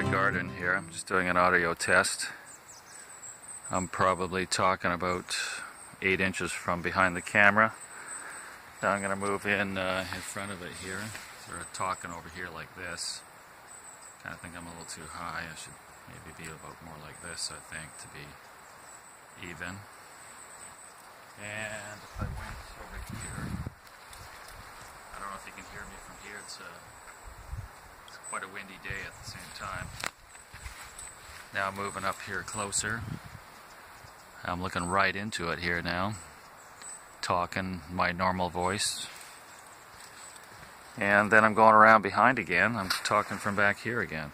my garden here. I'm just doing an audio test. I'm probably talking about 8 inches from behind the camera. Now I'm going to move in front of it here. Sort of talking over here like this. Kind of think I'm a little too high. I should maybe be about more like this, I think, to be even. And if I went over here, I don't know if you can hear me from here. It's quite a windy day at the same time. Now moving up here closer. I'm looking right into it here now, talking my normal voice. And then I'm going around behind again. I'm talking from back here again.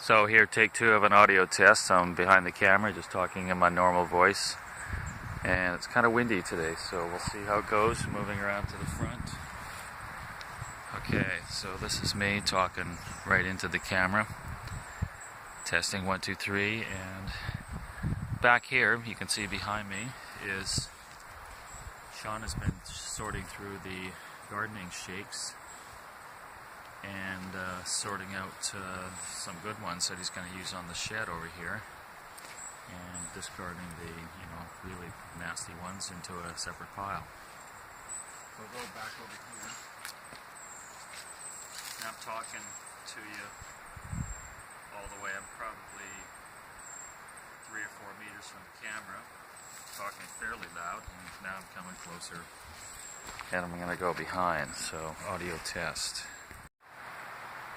So here, take 2 of an audio test. I'm behind the camera, just talking in my normal voice. And it's kind of windy today, so we'll see how it goes, moving around to the front. Okay, so this is me talking right into the camera. Testing 1, 2, 3, and back here, you can see behind me, is Sean has been sorting through the gardening shakes and sorting out some good ones that he's going to use on the shed over here, and discarding the really nasty ones into a separate pile. We'll go back over here. Now I'm talking to you all the way. I'm probably 3 or 4 meters from the camera, talking fairly loud, and now I'm coming closer. And I'm going to go behind, so audio test.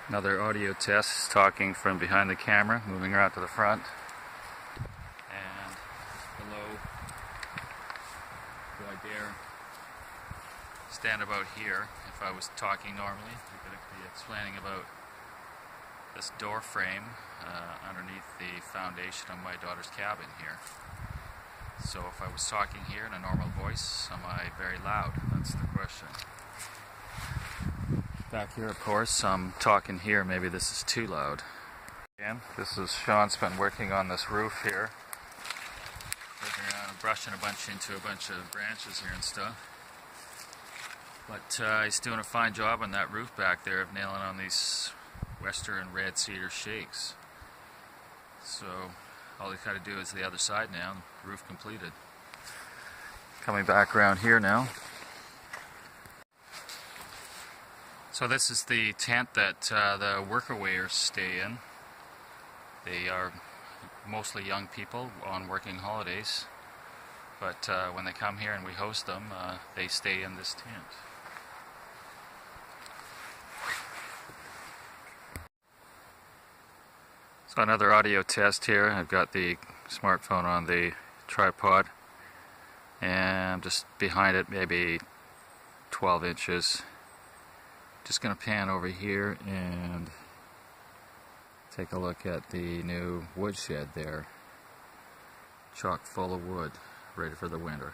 Another audio test, talking from behind the camera, moving around to the front. And below, do I dare stand about here? If I was talking normally, I could be explaining about this door frame underneath the foundation of my daughter's cabin here. So if I was talking here in a normal voice, am I very loud? That's the question. Back here, of course, I'm talking here. Maybe this is too loud. Again, this is Sean's been working on this roof here. Working around and brushing a bunch into a bunch of branches here and stuff. But he's doing a fine job on that roof back there of nailing on these Western red cedar shakes. So all they got to do is the other side now, roof completed. Coming back around here now. So this is the tent that the workawayers stay in. They are mostly young people on working holidays, but when they come here and we host them, they stay in this tent. So another audio test here. I've got the smartphone on the tripod, and I'm just behind it, maybe 12 inches. Just going to pan over here and take a look at the new woodshed there. Chock full of wood, ready for the winter.